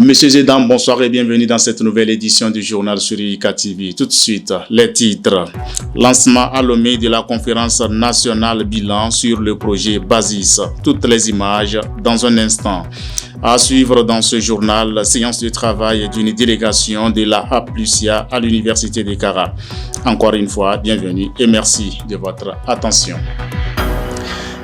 Messieurs et dames, bonsoir et bienvenue dans cette nouvelle édition du journal sur IK TV. Tout de suite, les titres. Lancement à Lomé de la conférence nationale bilan sur le projet Basis. Toutes les images dans un instant. À suivre dans ce journal, séance de travail d'une délégation de la HAPLUSIA à l'Université de Kara. Encore une fois, bienvenue et merci de votre attention.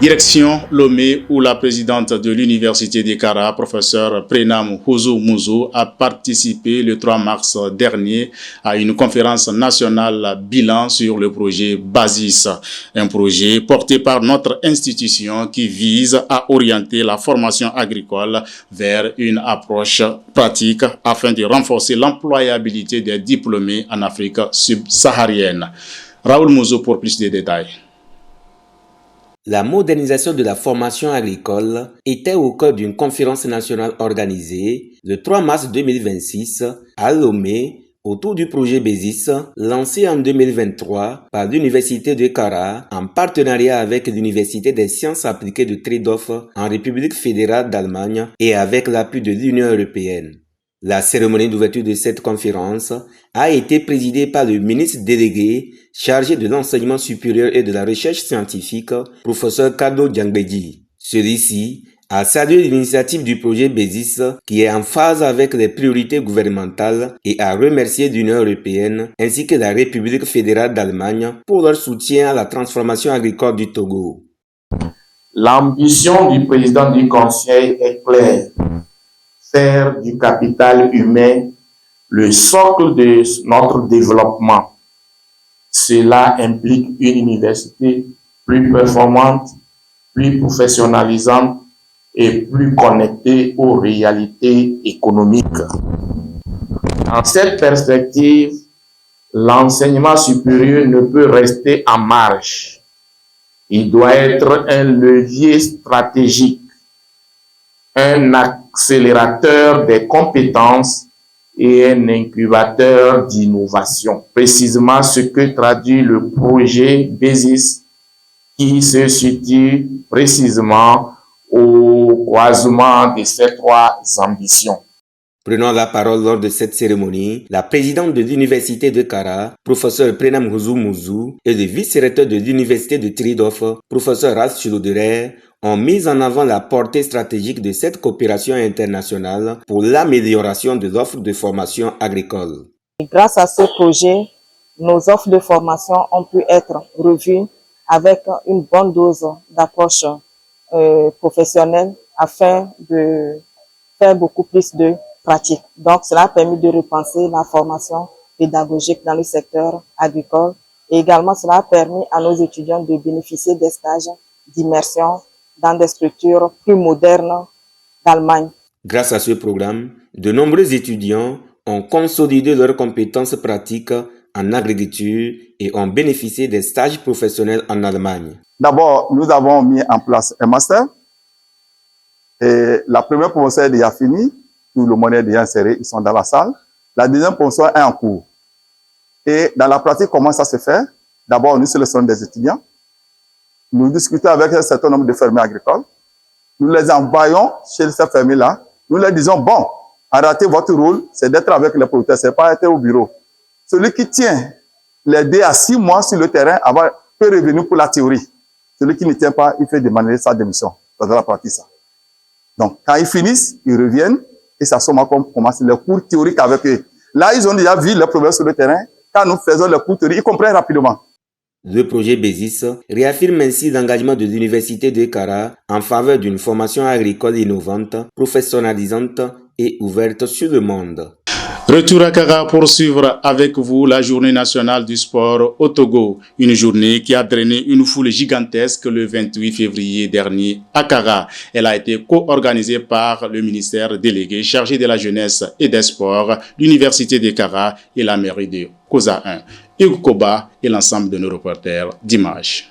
Direction Lomé, où la présidente de l'Université de Kara, professeur Prenam Houzoumouzo, a participé le 3 mars dernier à une conférence nationale bilan sur le projet Basis, un projet porté par notre institution qui vise à orienter la formation agricole vers une approche pratique afin de renforcer l'employabilité des diplômés en Afrique subsaharienne. Raoul Mouzo pour plus de détails. La modernisation de la formation agricole était au cœur d'une conférence nationale organisée le 3 mars 2026 à Lomé autour du projet Basis lancé en 2023 par l'Université de Kara en partenariat avec l'Université des sciences appliquées de Tridorf en République fédérale d'Allemagne et avec l'appui de l'Union européenne. La cérémonie d'ouverture de cette conférence a été présidée par le ministre délégué chargé de l'enseignement supérieur et de la recherche scientifique, professeur Kado Djangbedi. Celui-ci a salué l'initiative du projet Basis qui est en phase avec les priorités gouvernementales et a remercié l'Union européenne ainsi que la République fédérale d'Allemagne pour leur soutien à la transformation agricole du Togo. L'ambition du président du Conseil est claire. Faire du capital humain le socle de notre développement. Cela implique une université plus performante, plus professionnalisante et plus connectée aux réalités économiques. Dans cette perspective, l'enseignement supérieur ne peut rester en marge. Il doit être un levier stratégique, un accélérateur des compétences et un incubateur d'innovation. Précisément ce que traduit le projet Basis qui se situe précisément au croisement de ces trois ambitions. Prenant la parole lors de cette cérémonie, la présidente de l'Université de Kara, professeur Prenam Houzoumouzo, et le vice-recteur de l'Université de Tridorf, professeur Ras Chiloderer, ont mis en avant la portée stratégique de cette coopération internationale pour l'amélioration de l'offre de formation agricole. Grâce à ce projet, nos offres de formation ont pu être revues avec une bonne dose d'approche professionnelle afin de faire beaucoup plus de pratique. Donc, cela a permis de repenser la formation pédagogique dans le secteur agricole et également cela a permis à nos étudiants de bénéficier des stages d'immersion dans des structures plus modernes d'Allemagne. Grâce à ce programme, de nombreux étudiants ont consolidé leurs compétences pratiques en agriculture et ont bénéficié des stages professionnels en Allemagne. D'abord, nous avons mis en place un master. Et la première promotion est déjà finie. Tout le monde est déjà inséré, ils sont dans la salle. La deuxième promotion est en cours. Et dans la pratique, comment ça se fait? D'abord, nous sélectionnons des étudiants. Nous discutons avec un certain nombre de fermiers agricoles. Nous les envoyons chez ces fermiers-là. Nous leur disons, bon, arrêtez votre rôle, c'est d'être avec les producteurs, c'est pas être au bureau. Celui qui tient les 2 à 6 mois sur le terrain peut revenir pour la théorie. Celui qui ne tient pas, il fait demander sa démission. C'est dans la pratique, ça. Donc, quand ils finissent, ils reviennent et ça commence les cours théoriques avec eux. Là, ils ont déjà vu les problèmes sur le terrain. Quand nous faisons les cours théoriques, ils comprennent rapidement. Le projet Basis réaffirme ainsi l'engagement de l'Université de Kara en faveur d'une formation agricole innovante, professionnalisante et ouverte sur le monde. Retour à Kara pour suivre avec vous la journée nationale du sport au Togo. Une journée qui a drainé une foule gigantesque le 28 février dernier à Kara. Elle a été co-organisée par le ministère délégué chargé de la jeunesse et des sports, l'Université de Kara et la mairie de Koza 1. Hugo Koba et l'ensemble de nos reporters d'images.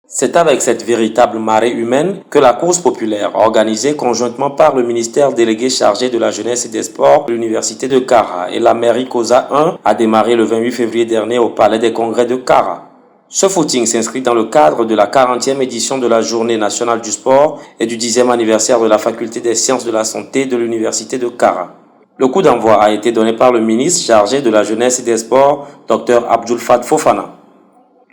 C'est avec cette véritable marée humaine que la course populaire, organisée conjointement par le ministère délégué chargé de la jeunesse et des sports, l'Université de Kara et la mairie Koza 1, a démarré le 28 février dernier au Palais des Congrès de Kara. Ce footing s'inscrit dans le cadre de la 40e édition de la Journée nationale du sport et du 10e anniversaire de la Faculté des sciences de la santé de l'Université de Kara. Le coup d'envoi a été donné par le ministre chargé de la jeunesse et des sports, Dr Abdul Fat Fofana.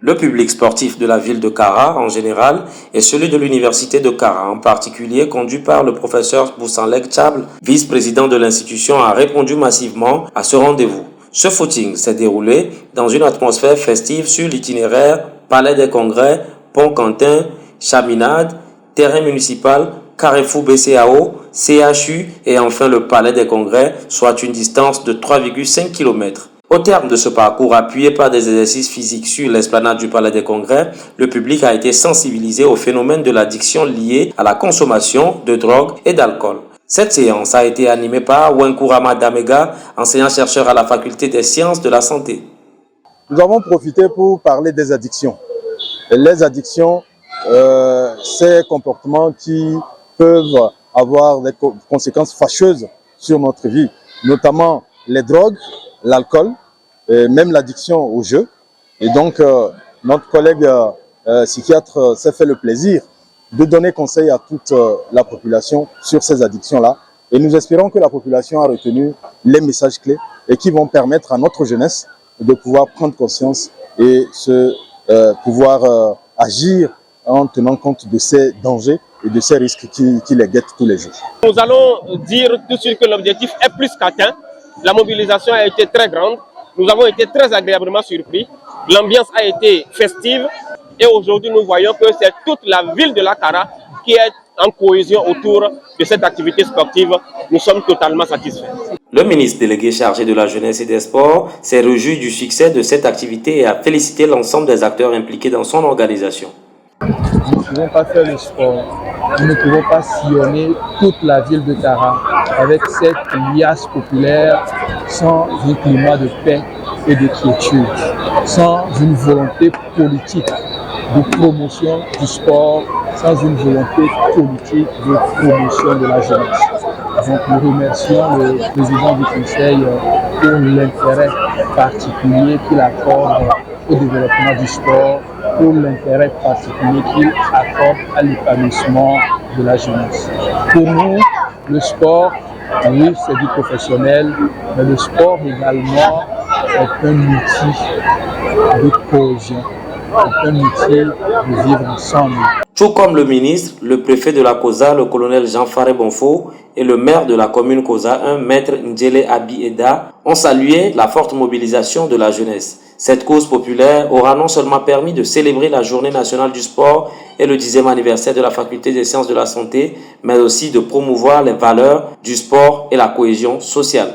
Le public sportif de la ville de Kara en général et celui de l'Université de Kara en particulier, conduit par le professeur Boussanleg Chable, vice-président de l'institution, a répondu massivement à ce rendez-vous. Ce footing s'est déroulé dans une atmosphère festive sur l'itinéraire Palais des Congrès, Pont Quentin, Chaminade, terrain municipal, Carrefour BCAO, CHU et enfin le Palais des Congrès, soit une distance de 3,5 km. Au terme de ce parcours appuyé par des exercices physiques sur l'esplanade du Palais des Congrès, le public a été sensibilisé au phénomène de l'addiction liée à la consommation de drogue et d'alcool. Cette séance a été animée par Wenkourama Damega, enseignant-chercheur à la Faculté des sciences de la santé. Nous avons profité pour parler des addictions. Et les addictions, ces comportements qui peuvent avoir des conséquences fâcheuses sur notre vie, notamment les drogues, l'alcool, et même l'addiction au jeu. Et donc, notre collègue psychiatre s'est fait le plaisir de donner conseil à toute la population sur ces addictions-là. Et nous espérons que la population a retenu les messages clés et qui vont permettre à notre jeunesse de pouvoir prendre conscience et pouvoir agir en tenant compte de ces dangers et de ces risques qui les guettent tous les jours. Nous allons dire tout de suite que l'objectif est plus qu'atteint. La mobilisation a été très grande. Nous avons été très agréablement surpris. L'ambiance a été festive. Et aujourd'hui, nous voyons que c'est toute la ville de la Kara qui est en cohésion autour de cette activité sportive. Nous sommes totalement satisfaits. Le ministre délégué chargé de la jeunesse et des sports s'est réjoui du succès de cette activité et a félicité l'ensemble des acteurs impliqués dans son organisation. Nous ne pouvons pas faire le sport, nous ne pouvons pas sillonner toute la ville de Kara avec cette liasse populaire sans un climat de paix et de quiétude, sans une volonté politique de promotion du sport, sans une volonté politique de promotion de la jeunesse. Donc nous remercions le président du Conseil pour l'intérêt particulier qu'il accorde au développement du sport, pour l'intérêt particulier qu'il accorde à l'épanouissement de la jeunesse. Pour nous, le sport, oui, c'est du professionnel, mais le sport également est un outil de cohésion, est un outil de vivre ensemble. Tout comme le ministre, le préfet de la COSA, le colonel Jean-Faré Bonfo, et le maire de la commune COSA 1, maître Ndjele Abi-Eda, ont salué la forte mobilisation de la jeunesse. Cette cause populaire aura non seulement permis de célébrer la Journée nationale du sport et le 10e anniversaire de la Faculté des sciences de la santé, mais aussi de promouvoir les valeurs du sport et la cohésion sociale.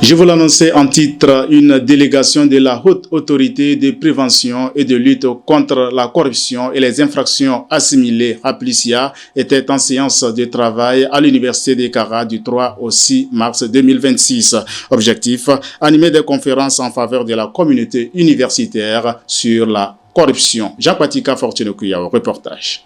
Je vous l'annonçais en titre, une délégation de la Haute Autorité de prévention et de lutte contre la corruption et les infractions assimilées à Plicia était en séance de travail à l'Université de Kara du 3 au 6 mars 2026. Objectif, animer des conférences en faveur de la communauté universitaire sur la corruption. Jean-Patika Fortunokuya au reportage.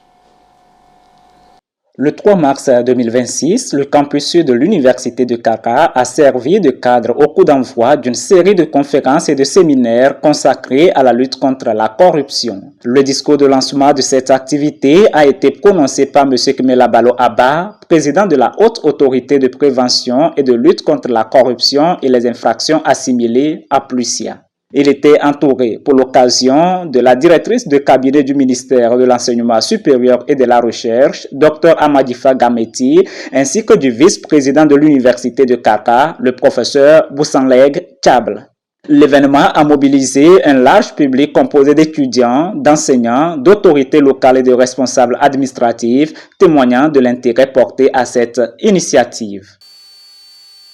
Le 3 mars 2026, le campus sud de l'Université de Kara a servi de cadre au coup d'envoi d'une série de conférences et de séminaires consacrés à la lutte contre la corruption. Le discours de lancement de cette activité a été prononcé par M. Kmelabalo Abba, président de la Haute Autorité de prévention et de lutte contre la corruption et les infractions assimilées à Plicia. Il était entouré pour l'occasion de la directrice de cabinet du ministère de l'Enseignement supérieur et de la Recherche, Dr Amadifa Gameti, ainsi que du vice-président de l'Université de Kara, le professeur Boussanleg Chable. L'événement a mobilisé un large public composé d'étudiants, d'enseignants, d'autorités locales et de responsables administratifs, témoignant de l'intérêt porté à cette initiative.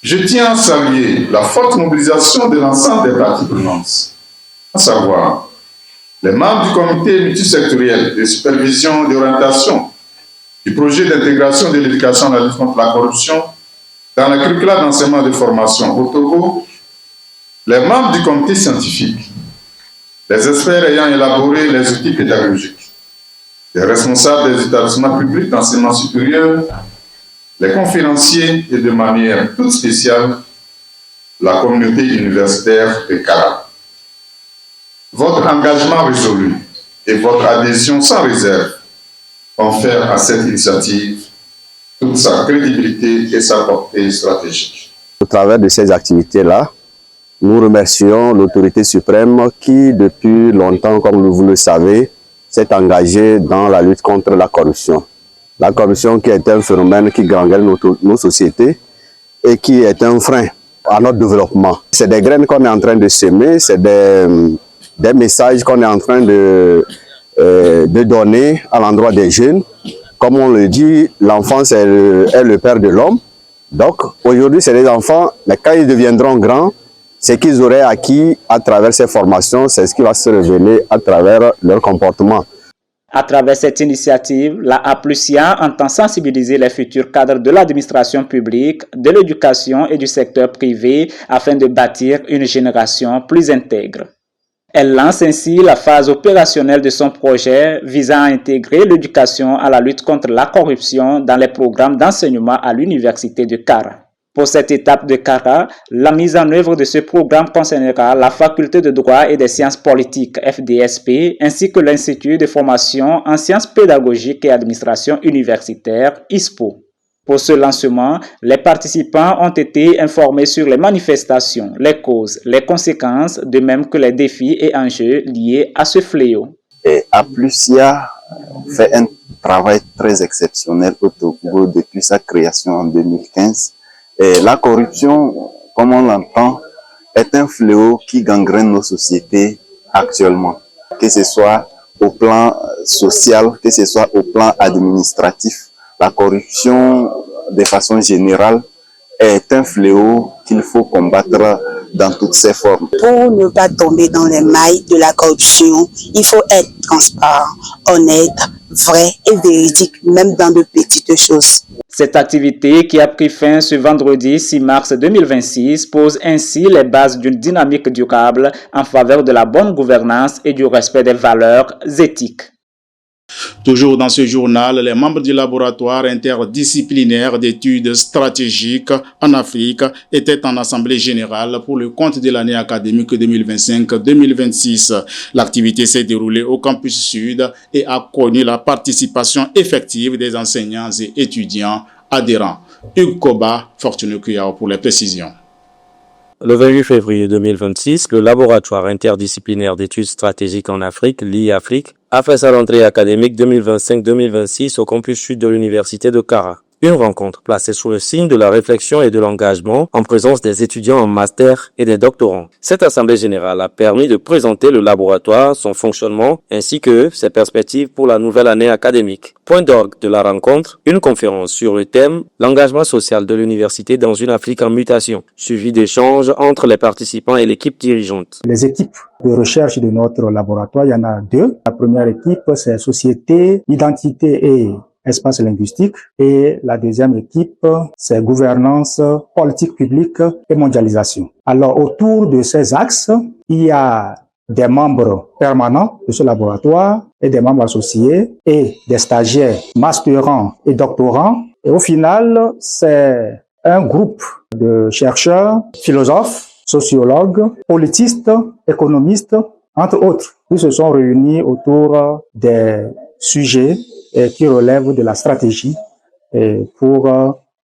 Je tiens à saluer la forte mobilisation de l'ensemble des parties prenantes, à savoir les membres du comité multisectoriel de supervision et d'orientation du projet d'intégration de l'éducation à la lutte contre la corruption dans la curricula d'enseignement et de formation au Togo, les membres du comité scientifique, les experts ayant élaboré les outils pédagogiques, les responsables des établissements publics d'enseignement supérieur, les conférenciers et de manière toute spéciale, la communauté universitaire de Kara. Votre engagement résolu et votre adhésion sans réserve confèrent à cette initiative toute sa crédibilité et sa portée stratégique. Au travers de ces activités-là, nous remercions l'autorité suprême qui, depuis longtemps, comme vous le savez, s'est engagée dans la lutte contre la corruption. La corruption qui est un phénomène qui gangrène nos sociétés et qui est un frein à notre développement. C'est des graines qu'on est en train de semer, c'est des messages qu'on est en train de donner à l'endroit des jeunes. Comme on le dit, l'enfance est le père de l'homme. Donc aujourd'hui, c'est des enfants, mais quand ils deviendront grands, ce qu'ils auraient acquis à travers ces formations, c'est ce qui va se révéler à travers leur comportement. À travers cette initiative, la APLUSIA entend sensibiliser les futurs cadres de l'administration publique, de l'éducation et du secteur privé afin de bâtir une génération plus intègre. Elle lance ainsi la phase opérationnelle de son projet visant à intégrer l'éducation à la lutte contre la corruption dans les programmes d'enseignement à l'université de Kara. Pour cette étape de Kara, la mise en œuvre de ce programme concernera la faculté de droit et des sciences politiques FDSP ainsi que l'Institut de formation en sciences pédagogiques et administration universitaire ISPO. Pour ce lancement, les participants ont été informés sur les manifestations, les causes, les conséquences, de même que les défis et enjeux liés à ce fléau. Et APLUSIA fait un travail très exceptionnel au Togo depuis sa création en 2015. Et la corruption, comme on l'entend, est un fléau qui gangrène nos sociétés actuellement, que ce soit au plan social, que ce soit au plan administratif. La corruption, de façon générale, est un fléau qu'il faut combattre dans toutes ses formes. Pour ne pas tomber dans les mailles de la corruption, il faut être transparent, honnête, vrai et véridique, même dans de petites choses. Cette activité qui a pris fin ce vendredi 6 mars 2026 pose ainsi les bases d'une dynamique durable en faveur de la bonne gouvernance et du respect des valeurs éthiques. Toujours dans ce journal, les membres du laboratoire interdisciplinaire d'études stratégiques en Afrique étaient en assemblée générale pour le compte de l'année académique 2025-2026. L'activité s'est déroulée au campus sud et a connu la participation effective des enseignants et étudiants adhérents. Hugues Koba, Fortuné Kuyao pour les précisions. Le 28 février 2026, le laboratoire interdisciplinaire d'études stratégiques en Afrique, l'IAFRIC, a fait sa rentrée académique 2025-2026 au campus sud de l'université de Kara. Une rencontre placée sous le signe de la réflexion et de l'engagement en présence des étudiants en master et des doctorants. Cette assemblée générale a permis de présenter le laboratoire, son fonctionnement, ainsi que ses perspectives pour la nouvelle année académique. Point d'orgue de la rencontre, une conférence sur le thème « L'engagement social de l'université dans une Afrique en mutation », suivi d'échanges entre les participants et l'équipe dirigeante. Les équipes de recherche de notre laboratoire, il y en a deux. La première équipe, c'est Société, Identité et Espace linguistique. Et la deuxième équipe, c'est Gouvernance, Politique publique et Mondialisation. Alors, autour de ces axes, il y a des membres permanents de ce laboratoire et des membres associés et des stagiaires, masterants et doctorants. Et au final, c'est un groupe de chercheurs, philosophes, sociologues, politistes, économistes, entre autres, qui se sont réunis autour des sujets qui relèvent de la stratégie pour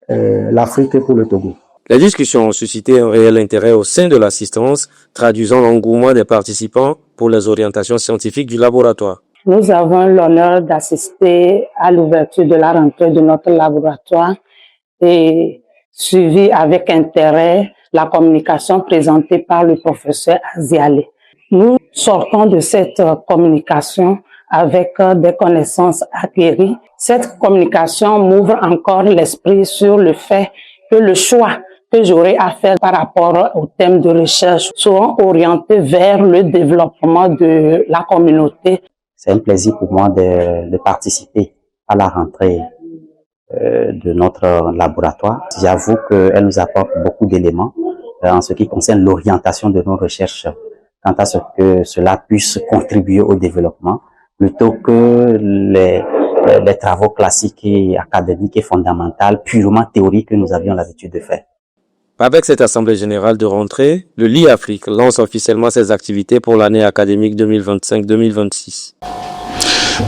l'Afrique et pour le Togo. Les discussions ont suscité un réel intérêt au sein de l'assistance, traduisant l'engouement des participants pour les orientations scientifiques du laboratoire. Nous avons l'honneur d'assister à l'ouverture de la rentrée de notre laboratoire et suivi avec intérêt la communication présentée par le professeur Aziale. Nous sortons de cette communication avec des connaissances acquéries. Cette communication m'ouvre encore l'esprit sur le fait que le choix que j'aurai à faire par rapport au thème de recherche seront orientés vers le développement de la communauté. C'est un plaisir pour moi de participer à la rentrée de notre laboratoire. J'avoue qu'elle nous apporte beaucoup d'éléments en ce qui concerne l'orientation de nos recherches, quant à ce que cela puisse contribuer au développement, plutôt que les travaux classiques et académiques et fondamentaux, purement théoriques que nous avions l'habitude de faire. Avec cette assemblée générale de rentrée, le LIAFRIC lance officiellement ses activités pour l'année académique 2025-2026.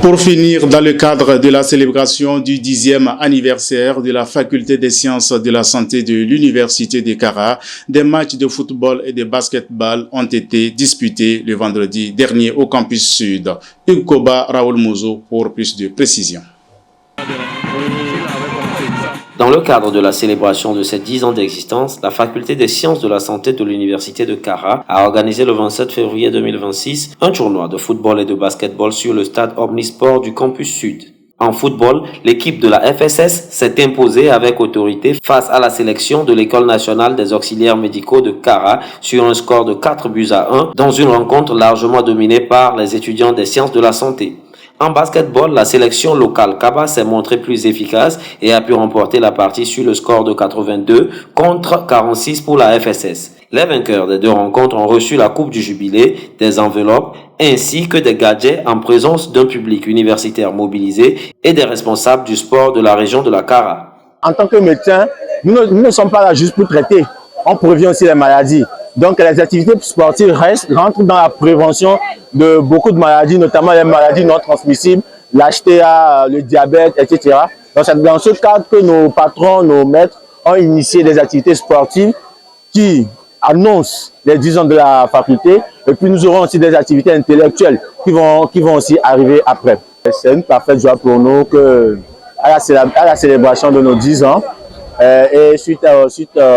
Pour finir, dans le cadre de la célébration du 10e anniversaire de la Faculté des sciences de la santé de l'Université de Kara, des matchs de football et de basketball ont été disputés le vendredi dernier au campus sud. Ukoba Raoul Mozo pour plus de précisions. Dans le cadre de la célébration de ses 10 ans d'existence, la Faculté des sciences de la santé de l'Université de Kara a organisé le 27 février 2026 un tournoi de football et de basketball sur le stade Omnisport du campus sud. En football, l'équipe de la FSS s'est imposée avec autorité face à la sélection de l'École nationale des auxiliaires médicaux de Kara sur un score de 4-1 dans une rencontre largement dominée par les étudiants des sciences de la santé. En basketball, la sélection locale Kaba s'est montrée plus efficace et a pu remporter la partie sur le score de 82 contre 46 pour la FSS. Les vainqueurs des deux rencontres ont reçu la coupe du jubilé, des enveloppes ainsi que des gadgets en présence d'un public universitaire mobilisé et des responsables du sport de la région de la Kara. En tant que médecin, nous ne sommes pas là juste pour traiter, on prévient aussi les maladies. Donc les activités sportives rentrent dans la prévention de beaucoup de maladies, notamment les maladies non transmissibles, l'HTA, le diabète, etc. Donc c'est dans ce cadre que nos patrons, nos maîtres ont initié des activités sportives qui annoncent les 10 ans de la faculté. Et puis nous aurons aussi des activités intellectuelles qui vont aussi arriver après. C'est une parfaite joie pour nous que à la célébration de nos 10 ans et suite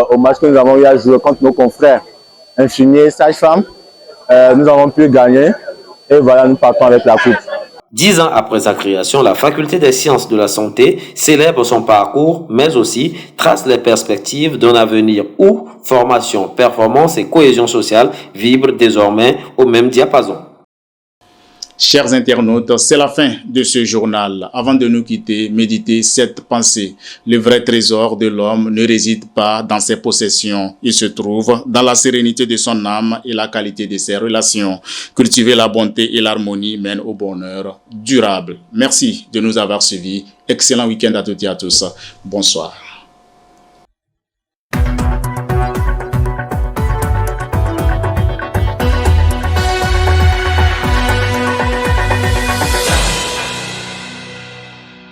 au match que nous avons eu à jouer contre nos confrères infirmiers, sages-femmes, nous avons pu gagner et voilà, nous partons avec la coupe. 10 ans après sa création, la Faculté des sciences de la santé célèbre son parcours, mais aussi trace les perspectives d'un avenir où formation, performance et cohésion sociale vibrent désormais au même diapason. Chers internautes, c'est la fin de ce journal. Avant de nous quitter, méditez cette pensée. Le vrai trésor de l'homme ne réside pas dans ses possessions. Il se trouve dans la sérénité de son âme et la qualité de ses relations. Cultiver la bonté et l'harmonie mène au bonheur durable. Merci de nous avoir suivis. Excellent week-end à toutes et à tous. Bonsoir.